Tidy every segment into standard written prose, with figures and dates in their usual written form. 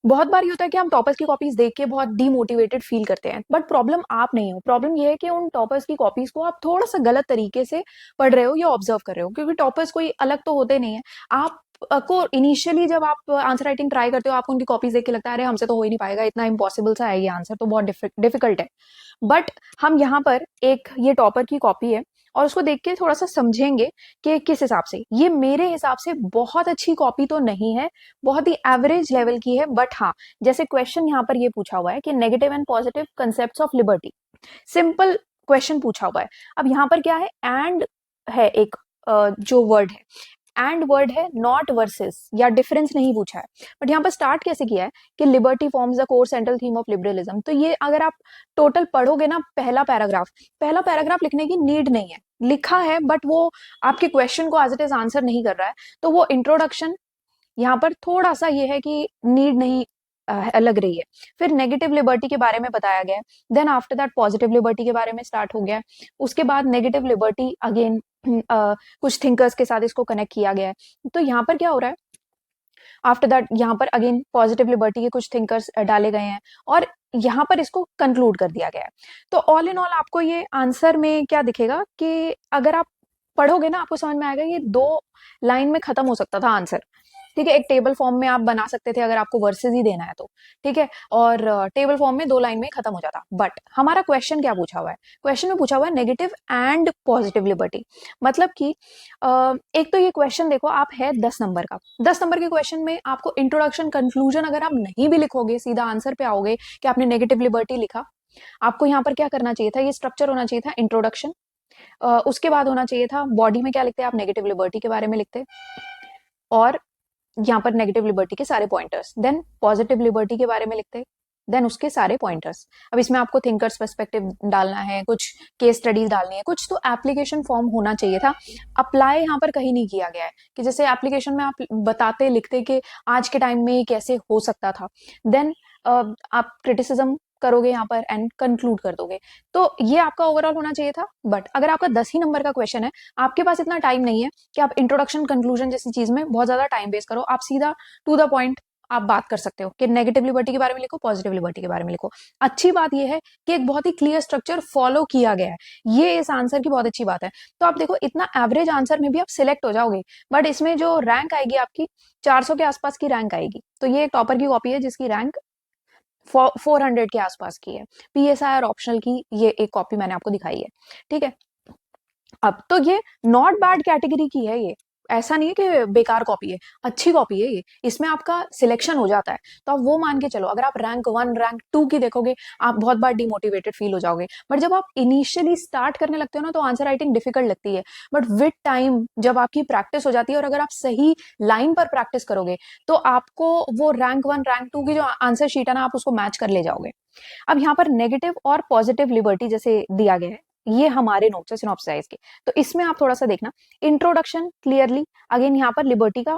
बहुत बार ये होता है कि हम टॉपर्स की कॉपीज देख के बहुत डीमोटिवेटेड फील करते हैं, बट प्रॉब्लम आप नहीं हो। प्रॉब्लम ये है कि उन टॉपर्स की कॉपीज को आप थोड़ा सा गलत तरीके से पढ़ रहे हो या ऑब्जर्व कर रहे हो, क्योंकि टॉपर्स कोई अलग तो होते नहीं है। आप को इनिशियली जब आप आंसर राइटिंग ट्राई करते हो, आपको उनकी कॉपीज देख के लगता है अरे हमसे तो हो ही नहीं पाएगा, इतना इम्पॉसिबल सा है ये आंसर, तो बहुत डिफिकल्ट है। बट हम यहाँ पर एक ये टॉपर की कॉपी है और उसको देख के थोड़ा सा समझेंगे कि किस हिसाब से, ये मेरे हिसाब से बहुत अच्छी कॉपी तो नहीं है, बहुत ही एवरेज लेवल की है। बट हाँ, जैसे क्वेश्चन यहाँ पर ये पूछा हुआ है कि negative and positive concept of liberty, simple question पूछा हुआ है। अब यहाँ पर क्या है, एंड है एक जो वर्ड है, एंड वर्ड है, नॉट वर्सेस या डिफरेंस नहीं पूछा है। बट यहाँ पर स्टार्ट कैसे किया है कि liberty forms the core central theme of liberalism. तो ये अगर आप टोटल पढ़ोगे ना, पहला पैराग्राफ लिखने की नीड नहीं है, लिखा है बट वो आपके क्वेश्चन को एज इट इज आंसर नहीं कर रहा है। तो वो इंट्रोडक्शन यहाँ पर थोड़ा सा ये है कि नीड नहीं लग रही है। फिर नेगेटिव लिबर्टी के बारे में बताया गया है, then after that positive liberty के बारे में स्टार्ट हो गया है। उसके बाद नेगेटिव लिबर्टी अगेन कुछ थिंकर्स के साथ इसको कनेक्ट किया गया है। तो यहाँ पर क्या हो रहा है, आफ्टर दैट यहाँ पर अगेन पॉजिटिव लिबर्टी के कुछ थिंकर्स डाले गए हैं और यहाँ पर इसको कंक्लूड कर दिया गया है। तो ऑल इन ऑल आपको ये आंसर में क्या दिखेगा कि अगर आप पढ़ोगे ना, आपको समझ में आएगा ये 2 लाइन में खत्म हो सकता था आंसर। ठीक है, एक टेबल फॉर्म में आप बना सकते थे अगर आपको वर्सेस ही देना है तो, ठीक है, और टेबल फॉर्म में 2 लाइन में खत्म हो जाता। बट हमारा क्वेश्चन क्या पूछा हुआ है, क्वेश्चन में पूछा हुआ है नेगेटिव एंड पॉजिटिव लिबर्टी। मतलब कि एक तो ये क्वेश्चन देखो, आप है 10 नंबर का, 10 नंबर के क्वेश्चन में आपको इंट्रोडक्शन कंक्लूजन अगर आप नहीं भी लिखोगे, सीधा आंसर पे आओगे कि आपने नेगेटिव लिबर्टी लिखा, आपको यहाँ पर क्या करना चाहिए था, ये स्ट्रक्चर होना चाहिए था, इंट्रोडक्शन, उसके बाद होना चाहिए था बॉडी में क्या लिखते हैं आप, नेगेटिव लिबर्टी के बारे में लिखते, और यहाँ पर नेगेटिव लिबर्टी के सारे पॉइंटर्स, देन पॉजिटिव लिबर्टी के बारे में लिखते, देन उसके सारे पॉइंटर्स। अब इसमें आपको थिंकर्स पर्सपेक्टिव डालना है, कुछ केस स्टडीज डालनी है, कुछ तो एप्लीकेशन फॉर्म होना चाहिए था। अप्लाई यहाँ पर कहीं नहीं किया गया है कि जैसे एप्लीकेशन में आप बताते लिखते कि आज के टाइम में कैसे हो सकता था, देन आप क्रिटिसिज्म करोगे यहाँ पर एंड कंक्लूड कर दोगे। तो ये आपका ओवरऑल होना चाहिए था। बट अगर आपका 10 ही नंबर का क्वेश्चन है, आपके पास इतना टाइम नहीं है कि आप इंट्रोडक्शन कंक्लूजन जैसी चीज में बहुत ज्यादा टाइम वेस्ट करो, आप सीधा टू द पॉइंट आप बात कर सकते हो कि नेगेटिव लिबर्टी के बारे में लिखो, पॉजिटिव लिबर्टी के बारे में लिखो। अच्छी बात यह है कि एक बहुत ही क्लियर स्ट्रक्चर फॉलो किया गया है, ये इस आंसर की बहुत अच्छी बात है। तो आप देखो, इतना एवरेज आंसर में भी आप सिलेक्ट हो जाओगे, बट इसमें जो रैंक आएगी आपकी 400 के आसपास की रैंक आएगी। तो ये एक टॉपर की कॉपी है जिसकी रैंक 400 के आसपास की है। पीएसआई और ऑप्शनल की ये एक कॉपी मैंने आपको दिखाई है, ठीक है। अब तो ये नॉट बैड कैटेगरी की है, ये ऐसा नहीं है कि बेकार कॉपी है, अच्छी कॉपी है ये, इसमें आपका सिलेक्शन हो जाता है। तो आप वो मान के चलो, अगर आप रैंक 1 रैंक 2 की देखोगे, आप बहुत बार डिमोटिवेटेड फील हो जाओगे। बट जब आप इनिशियली स्टार्ट करने लगते हो ना, तो आंसर राइटिंग डिफिकल्ट लगती है। बट विद टाइम जब आपकी प्रैक्टिस हो जाती है और अगर आप सही लाइन पर प्रैक्टिस करोगे, तो आपको वो रैंक 1 रैंक 2 की जो आंसर शीट है ना, आप उसको मैच कर ले जाओगे। अब यहाँ पर नेगेटिव और पॉजिटिव लिबर्टी जैसे दिया गया है, ये हमारे नोट्स है सिनॉप्साइज के, तो इसमें आप थोड़ा सा देखना, इंट्रोडक्शन क्लियरली अगेन यहाँ पर लिबर्टी का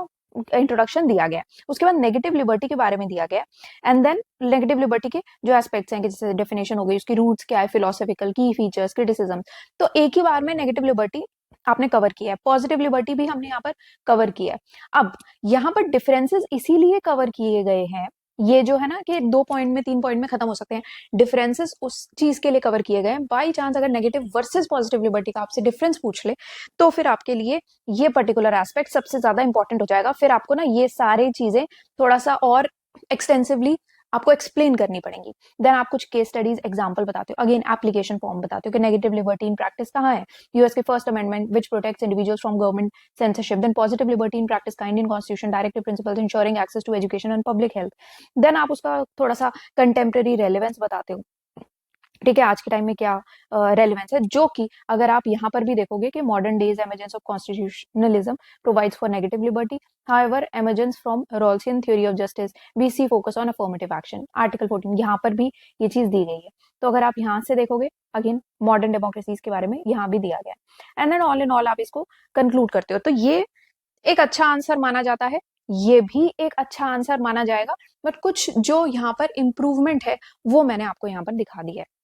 इंट्रोडक्शन दिया गया है, उसके बाद नेगेटिव लिबर्टी के बारे में दिया गया है, एंड देन नेगेटिव लिबर्टी के जो एस्पेक्ट्स हैं कि जैसे डेफिनेशन हो गई, उसकी रूट्स क्या है, फिलोसफिकल की फीचर्स, क्रिटिसिज्म। तो एक ही बार में नेगेटिव लिबर्टी आपने कवर किया है, पॉजिटिव लिबर्टी भी हमने यहाँ पर कवर किया है। अब यहाँ पर डिफरेंसेस इसीलिए कवर किए गए हैं, ये जो है ना कि 2 पॉइंट में 3 पॉइंट में खत्म हो सकते हैं, डिफरेंसेस उस चीज के लिए कवर किए गए हैं। बाई चांस अगर नेगेटिव वर्सेस पॉजिटिव लिबर्टी का आपसे डिफरेंस पूछ ले, तो फिर आपके लिए ये पर्टिकुलर एस्पेक्ट सबसे ज्यादा इंपॉर्टेंट हो जाएगा। फिर आपको ना ये सारी चीजें थोड़ा सा और एक्सटेंसिवली आपको एक्सप्लेन करनी पड़ेंगी। देन आप कुछ केस स्टडीज एग्जांपल बताते हो, अगेन एप्लीकेशन फॉर्म बताते हो कि नेगेटिव लिबर्टी इन प्रैक्टिस कहाँ है, यूएस के first amendment which protects individuals from government censorship, then positive liberty in practice का Indian constitution, directive principles ensuring access to education and public health. Then आप उसका थोड़ा सा कंटेम्प्रेरी रेलेवेंस बताते हो, ठीक है, आज के टाइम में क्या रेलिवेंस है, जो कि अगर आप यहाँ पर भी देखोगे कि modern days emergence of constitutionalism provides for negative liberty, however emergence from Rawlsian theory of justice we see focus on affirmative action, article 14 यहाँ पर भी ये चीज दी गई है। तो अगर आप यहाँ से देखोगे, अगेन मॉडर्न डेमोक्रेसीज के बारे में यहाँ भी दिया गया है, and then all in all आप इसको कंक्लूड करते हो। तो ये एक अच्छा आंसर माना जाता है, ये भी एक अच्छा आंसर माना जाएगा, बट कुछ जो यहाँ पर इम्प्रूवमेंट है वो मैंने आपको यहाँ पर दिखा दिया है।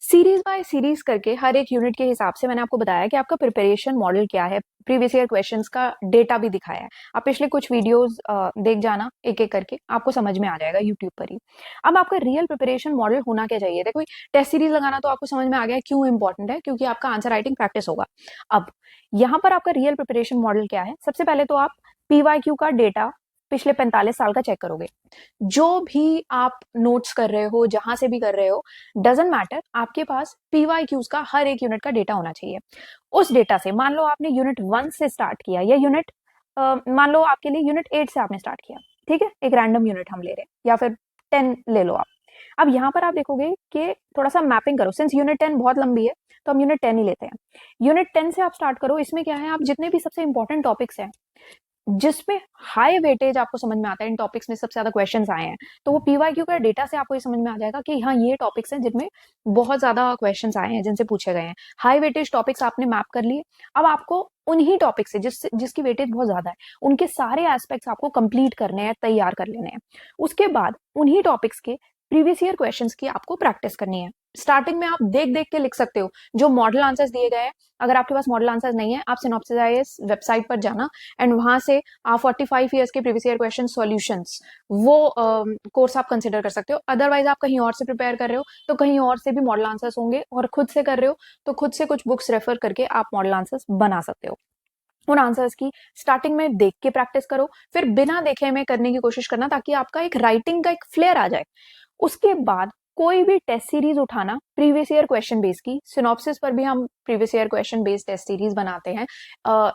सीरीज बाय सीरीज करके हर एक यूनिट के हिसाब से मैंने आपको बताया कि आपका प्रिपरेशन मॉडल क्या है, प्रीवियस ईयर क्वेश्चंस का डेटा भी दिखाया है। आप पिछले कुछ वीडियोस देख जाना एक एक करके, आपको समझ में आ जाएगा यूट्यूब पर ही। अब आपका रियल प्रिपरेशन मॉडल होना क्या चाहिए? देखो, टेस्ट सीरीज लगाना तो आपको समझ में आ गया क्यों इंपॉर्टेंट है, क्योंकि आपका आंसर राइटिंग प्रैक्टिस होगा। अब यहाँ पर आपका रियल प्रिपरेशन मॉडल क्या है? सबसे पहले तो आप पीवाईक्यू का डेटा पिछले 45 साल का चेक करोगे। जो भी आप नोट्स कर रहे हो, जहां से भी कर रहे हो, डजेंट मैटर, आपके पास पीवाईक्यूज का हर एक यूनिट का डेटा होना चाहिए। उस डेटा से मान लो आपने यूनिट 1 से स्टार्ट किया या यूनिट मान लो आपके लिए यूनिट 8 से आपने स्टार्ट किया, ठीक है, एक रैंडम यूनिट हम ले रहे हैं, या फिर 10 ले लो आप। अब यहां पर आप देखोगे कि थोड़ा सा मैपिंग करो, सिंस यूनिट 10 बहुत लंबी है तो हम यूनिट 10 ही लेते हैं। यूनिट 10 से आप स्टार्ट करो। इसमें क्या है, आप जितने भी सबसे इंपॉर्टेंट टॉपिक्स हैं जिसमें हाई वेटेज आपको समझ में आता है, इन टॉपिक्स में सबसे ज्यादा क्वेश्चंस आए हैं, तो वो पीवाईक्यू का डेटा से आपको ये समझ में आ जाएगा कि हाँ, ये टॉपिक्स हैं जिनमें बहुत ज्यादा क्वेश्चंस आए हैं, जिनसे पूछे गए हैं। हाई वेटेज टॉपिक्स आपने मैप कर लिए। अब आपको उन्हीं टॉपिक से जिसकी वेटेज बहुत ज्यादा है, उनके सारे एस्पेक्ट्स आपको कंप्लीट करने हैं, तैयार कर लेने हैं। उसके बाद उन्हीं टॉपिक्स के प्रीवियस ईयर क्वेश्चंस की आपको प्रैक्टिस करनी है। स्टार्टिंग में आप देख देख के लिख सकते हो जो मॉडल आंसर्स दिए गए हैं। अगर आपके पास मॉडल आंसर्स नहीं है, आप सिनॉप्सिस आईएएस वेबसाइट पर जाना एंड वहां से आप 45 ईयर्स के प्रीवियस ईयर क्वेश्चन सॉल्यूशंस, वो कोर्स आप कंसिडर कर सकते हो। अदरवाइज आप कहीं और से प्रिपेयर कर रहे हो तो कहीं और से भी मॉडल आंसर्स होंगे, और खुद से कर रहे हो तो खुद से कुछ बुक्स रेफर करके आप मॉडल आंसर्स बना सकते हो। उन आंसर्स की स्टार्टिंग में देख के प्रैक्टिस करो, फिर बिना देखे में करने की कोशिश करना, ताकि आपका एक राइटिंग का एक फ्लेयर आ जाए। उसके बाद कोई भी टेस्ट सीरीज उठाना प्रीवियस ईयर क्वेश्चन बेस की। सिनॉप्सिस पर भी हम previous year question based test series बनाते हैं।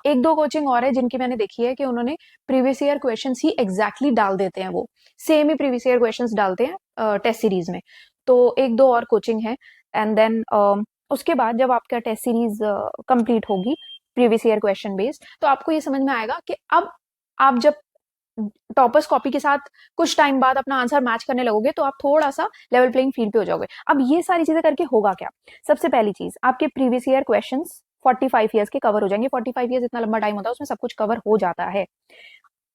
एक दो कोचिंग और है जिनकी मैंने देखी है कि उन्होंने प्रीवियस ईयर क्वेश्चन ही एग्जैक्टली डाल देते हैं, वो सेम ही प्रीवियस ईयर क्वेश्चन डालते हैं टेस्ट सीरीज में। तो एक दो और कोचिंग है। एंड देन उसके बाद जब आपका टेस्ट सीरीज कंप्लीट होगी प्रीवियस ईयर क्वेश्चन बेस्ड, तो आपको ये समझ में आएगा कि अब आप जब टॉपर्स कॉपी के साथ कुछ टाइम बाद अपना आंसर मैच करने लगोगे तो आप थोड़ा सा लेवल प्लेइंग फील्ड पे हो जाओगे। अब ये सारी चीजें करके होगा क्या? सबसे पहली चीज, आपके प्रीवियस ईयर क्वेश्चंस 45 ईयर्स के कवर हो जाएंगे। 45 ईयर्स इतना लंबा टाइम होता है, उसमें सब कुछ कवर हो जाता है।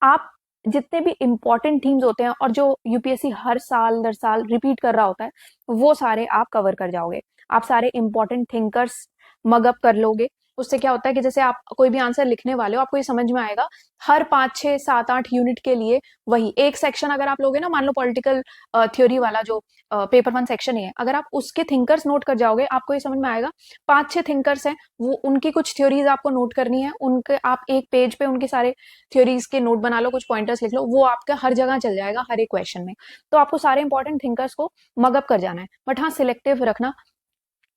आप जितने भी इंपॉर्टेंट थीम्स होते हैं और जो यूपीएससी हर साल दर साल रिपीट कर रहा होता है, वो सारे आप कवर कर जाओगे। आप सारे इंपॉर्टेंट थिंकर्स मगअप कर लोगे। उससे क्या होता है कि जैसे आप कोई भी आंसर लिखने वाले हो, आपको ये समझ में आएगा हर 5 6 7 8 यूनिट के लिए वही एक सेक्शन अगर आप लोगे ना, मान लो पॉलिटिकल थ्योरी वाला जो पेपर 1 सेक्शन है, अगर आप उसके थिंकर्स नोट कर जाओगे, आपको ये समझ में आएगा 5 6 थिंकर्स हैं, वो उनकी कुछ थ्योरीज आपको नोट करनी है। उनके आप एक पेज पे उनके सारे थ्योरीज के नोट बना लो, कुछ पॉइंटर्स लिख लो, वो आपका हर जगह चल जाएगा हर एक क्वेश्चन में। तो आपको सारे इंपॉर्टेंट थिंकर्स को मगअप कर जाना है, बट हाँ, सिलेक्टिव रखना,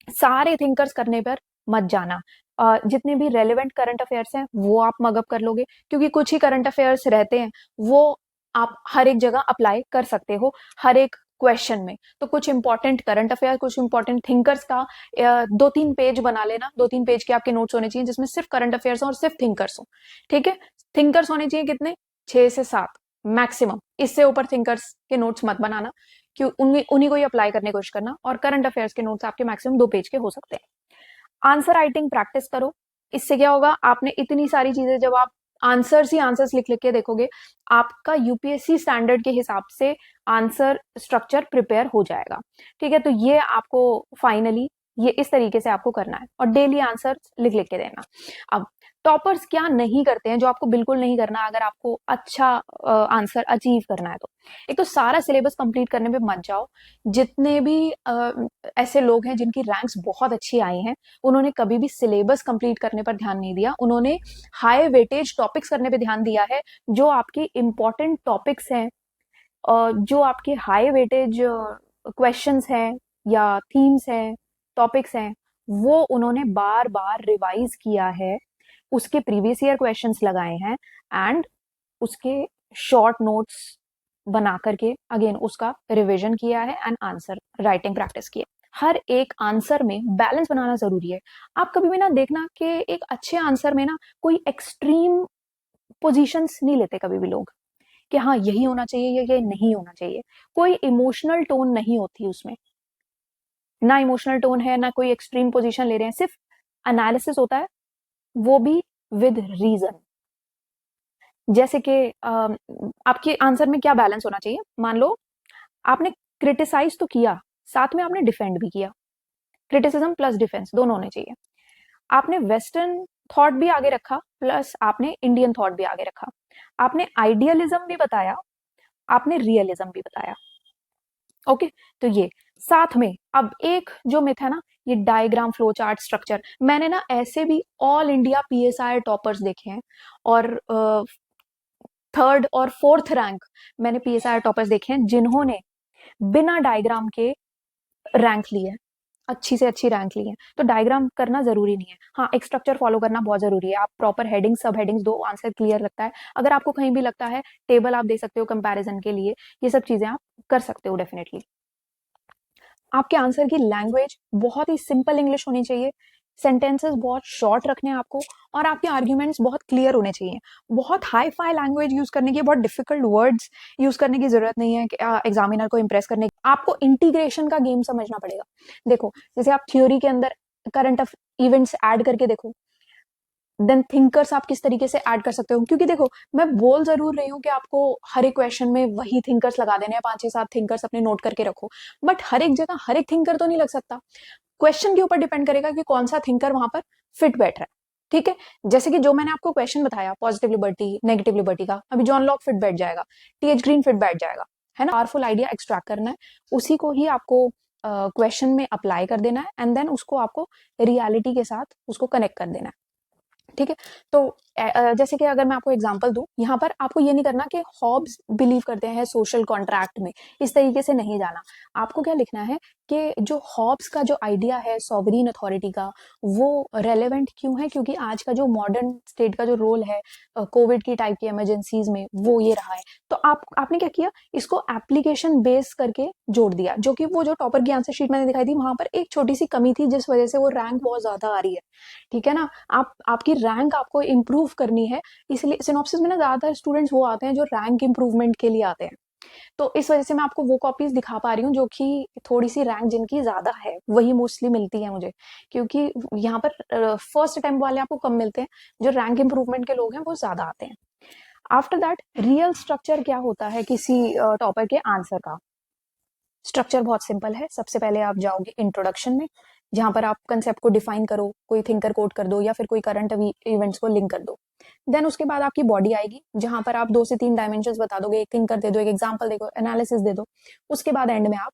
सारे थिंकर्स करने पर मत जाना। जितने भी रेलेवेंट करंट अफेयर्स हैं वो आप मगअप कर लोगे, क्योंकि कुछ ही करंट अफेयर्स रहते हैं, वो आप हर एक जगह अप्लाई कर सकते हो हर एक क्वेश्चन में। तो कुछ इंपॉर्टेंट करंट अफेयर, कुछ इंपॉर्टेंट थिंकर्स का 2 3 पेज बना लेना। 2 3 पेज के आपके नोट्स होने चाहिए जिसमें सिर्फ करंट अफेयर्स हो और सिर्फ थिंकर्स हो, ठीक है। थिंकर्स होने चाहिए कितने? 6 से 7 मैक्सिमम। इससे ऊपर थिंकर्स के नोट्स मत बनाना, क्यों उन्हीं को ही अप्लाई करने की कोशिश करना। और करंट अफेयर्स के नोट्स आपके मैक्सिमम 2 पेज के हो सकते हैं। आंसर राइटिंग प्रैक्टिस करो। इससे क्या होगा, आपने इतनी सारी चीजें, जब आप आंसर्स ही आंसर्स लिख लिख के देखोगे, आपका यूपीएससी स्टैंडर्ड के हिसाब से आंसर स्ट्रक्चर प्रिपेयर हो जाएगा, ठीक है। तो ये आपको फाइनली ये इस तरीके से आपको करना है, और डेली आंसर लिख लिख के देना। अब टॉपर्स क्या नहीं करते हैं जो आपको बिल्कुल नहीं करना अगर आपको अच्छा आंसर अचीव करना है तो? एक तो सारा सिलेबस कंप्लीट करने पे मत जाओ। जितने भी ऐसे लोग हैं जिनकी रैंक्स बहुत अच्छी आई हैं, उन्होंने कभी भी सिलेबस कंप्लीट करने पर ध्यान नहीं दिया, उन्होंने हाई वेटेज टॉपिक्स करने पे ध्यान दिया है। जो आपके इंपॉर्टेंट टॉपिक्स हैं, जो आपके हाई वेटेज क्वेश्चंस हैं या थीम्स हैं, टॉपिक्स हैं, वो उन्होंने बार बार रिवाइज किया है, उसके प्रीवियस ईयर क्वेश्चंस लगाए हैं, एंड उसके शॉर्ट नोट्स बना करके अगेन उसका रिवीजन किया है, एंड आंसर राइटिंग प्रैक्टिस की है। हर एक आंसर में बैलेंस बनाना जरूरी है। आप कभी भी ना देखना कि एक अच्छे आंसर में ना कोई एक्सट्रीम पोजीशंस नहीं लेते कभी भी लोग, कि हाँ यही होना चाहिए या ये नहीं होना चाहिए। कोई इमोशनल टोन नहीं होती उसमें, ना इमोशनल टोन है ना कोई एक्सट्रीम पोजीशन ले रहे हैं, सिर्फ एनालिसिस होता है, वो भी विद रीजन। जैसे कि आपके आंसर में क्या बैलेंस होना चाहिए? मान लो आपने क्रिटिसाइज तो किया, साथ में आपने डिफेंड भी किया, क्रिटिसिज्म प्लस डिफेंस दोनों होने चाहिए। आपने वेस्टर्न थॉट भी आगे रखा प्लस आपने इंडियन थॉट भी आगे रखा। आपने आइडियलिज्म भी बताया, आपने रियलिज्म भी बताया। ओके, तो ये साथ में अब एक जो मिथ है ना, ये डायग्राम फ्लो चार्ट स्ट्रक्चर, मैंने ना ऐसे भी ऑल इंडिया पीएसआई टॉपर्स देखे हैं और थर्ड और फोर्थ रैंक मैंने पीएसआई टॉपर्स देखे हैं जिन्होंने बिना डायग्राम के रैंक ली है, अच्छी से अच्छी रैंक ली है। तो डायग्राम करना जरूरी नहीं है, हाँ एक स्ट्रक्चर फॉलो करना बहुत जरूरी है। आप प्रॉपर हेडिंग सब हेडिंग्स दो, आंसर क्लियर लगता है। अगर आपको कहीं भी लगता है टेबल आप दे सकते हो कंपैरिजन के लिए, ये सब चीजें आप कर सकते हो डेफिनेटली। आपके आंसर की लैंग्वेज बहुत ही सिंपल इंग्लिश होनी चाहिए, सेंटेंसेस बहुत शॉर्ट रखने हैं आपको, और आपके आर्ग्यूमेंट्स बहुत क्लियर होने चाहिए। बहुत हाई फाई लैंग्वेज यूज करने की, बहुत डिफिकल्ट वर्ड्स यूज करने की जरूरत नहीं है एग्जामिनर को इंप्रेस करने की। आपको इंटीग्रेशन का गेम समझना पड़ेगा। देखो जैसे आप थ्योरी के अंदर करंट इवेंट्स ऐड करके देखो, देन थिंकर्स आप किस तरीके से ऐड कर सकते हो। क्योंकि देखो मैं बोल जरूर रही हूँ कि आपको हर एक क्वेश्चन में वही थिंकर्स लगा देने हैं, 5 6 7 थिंकर्स अपने नोट करके रखो, बट हर एक जगह हर एक थिंकर तो नहीं लग सकता। क्वेश्चन के ऊपर डिपेंड करेगा कि कौन सा थिंकर वहां पर फिट बैठ रहा है। ठीक है, जैसे कि जो मैंने आपको क्वेश्चन बताया पॉजिटिव लिबर्टी नेगेटिव लिबर्टी का, अभी जॉन लॉक फिट बैठ जाएगा, टीएच ग्रीन फिट बैठ जाएगा, है ना। पावरफुल आइडिया एक्सट्रैक्ट करना है, उसी को ही आपको क्वेश्चन में अप्लाई कर देना है, एंड देन उसको आपको रियलिटी के साथ उसको कनेक्ट कर देना है। ठीक है, तो जैसे कि अगर मैं आपको एग्जांपल दूं, यहाँ पर आपको ये नहीं करना कि हॉब्स बिलीव करते हैं सोशल कॉन्ट्रैक्ट में, इस तरीके से नहीं जाना। आपको क्या लिखना है कि जो हॉब्स का जो आइडिया है सॉवरीन अथॉरिटी का, वो रेलेवेंट क्यों है, क्योंकि आज का जो मॉडर्न स्टेट का जो रोल है कोविड की टाइप की इमरजेंसीज में, वो ये रहा है। तो आपने क्या किया, इसको एप्लीकेशन बेस करके जोड़ दिया, जो कि वो जो टॉपर की आंसर शीट मैंने दिखाई थी वहां पर एक छोटी सी कमी थी जिस वजह से वो रैंक बहुत ज्यादा आ रही है। ठीक है ना, आपकी रैंक आपको इंप्रूव करनी है, इसलिए सिनॉप्सिस में ना ज्यादातर स्टूडेंट्स वो आते हैं जो रैंक इंप्रूवमेंट के लिए आते हैं। तो इस वजह से मैं आपको वो कॉपीज दिखा पा रही हूँ जो कि थोड़ी सी रैंक जिनकी ज्यादा है वही मोस्टली मिलती है मुझे, क्योंकि यहाँ पर फर्स्ट अटेम्प्ट वाले आपको कम मिलते हैं, जो रैंक इंप्रूवमेंट के लोग हैं वो ज्यादा आते हैं। आफ्टर दैट रियल स्ट्रक्चर क्या होता है किसी टॉपर के आंसर का। स्ट्रक्चर बहुत सिंपल है। सबसे पहले आप जाओगे इंट्रोडक्शन में, जहां पर आप कंसेप्ट को डिफाइन करो, कोई थिंकर कोट कर दो या फिर कोई करंट इवेंट्स को लिंक कर दो। देन उसके बाद आपकी बॉडी आएगी, जहां पर आप 2 से 3 डायमेंशन बता दोगे, एक थिंकर दे दो, एक एग्जाम्पल दे दो, एनालिसिस दे दो। उसके बाद एंड में आप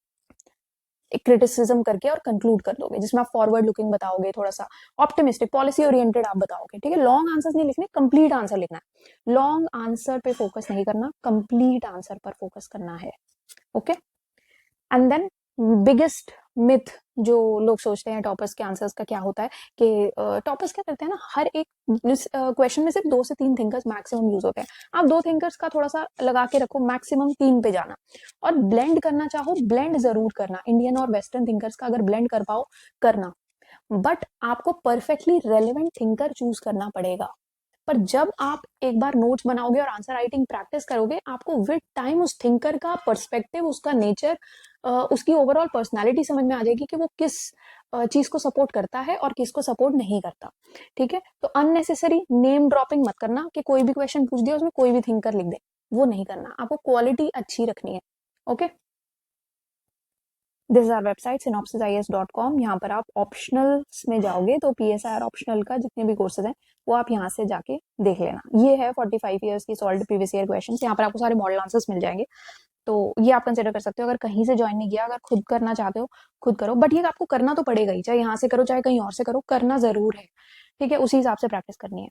एक क्रिटिसिज्म करके और कंक्लूड कर दोगे, जिसमें आप फॉरवर्ड लुकिंग बताओगे, थोड़ा सा ऑप्टिमिस्टिक पॉलिसी ओरिएंटेड आप बताओगे। ठीक है, लॉन्ग आंसर नहीं लिखने, कंप्लीट आंसर लिखना है। लॉन्ग आंसर पे फोकस नहीं करना, कंप्लीट आंसर पर फोकस करना है। Okay, and then biggest myth जो लोग सोचते हैं टॉपर्स के आंसर्स का क्या होता है कि टॉपर्स क्या करते हैं ना, हर एक क्वेश्चन में सिर्फ 2 से 3 थिंकर्स मैक्सिमम यूज होते हैं। आप 2 थिंकर्स का थोड़ा सा लगा के रखो, मैक्सिमम 3 पे जाना, और ब्लेंड करना चाहो ब्लेंड जरूर करना, इंडियन और वेस्टर्न थिंकर्स का अगर ब्लेंड कर पाओ करना, बट आपको परफेक्टली रेलिवेंट थिंकर चूज करना पड़ेगा। पर जब आप एक बार नोट्स बनाओगे और आंसर राइटिंग प्रैक्टिस करोगे, आपको विद टाइम उस थिंकर का पर्सपेक्टिव, उसका नेचर, उसकी ओवरऑल पर्सनालिटी समझ में आ जाएगी कि वो किस चीज को सपोर्ट करता है और किसको सपोर्ट नहीं करता। ठीक है, तो अननेसेसरी नेम ड्रॉपिंग मत करना कि कोई भी क्वेश्चन पूछ दिया उसमें कोई भी थिंकर लिख दे, वो नहीं करना। आपको क्वालिटी अच्छी रखनी है। Okay, this is our website synopsisis.com। यहाँ पर आप ऑप्शनल्स में जाओगे तो पीएसआर ऑप्शनल का जितने भी कोर्सेज हैं वो आप यहाँ से जाके देख लेना। ये है 45 ईयर्स की सॉल्व्ड प्रीवियस ईयर क्वेश्चंस, यहाँ पर आपको सारे मॉडल आंसर्स मिल जाएंगे। तो ये आप कंसिडर कर सकते हो। अगर कहीं से ज्वाइन नहीं किया, अगर खुद करना चाहते हो खुद करो, बट ये आपको करना तो पड़ेगा ही, चाहे यहाँ से करो चाहे कहीं और से करो, करना जरूर है। ठीक है, उसी हिसाब से प्रैक्टिस करनी है।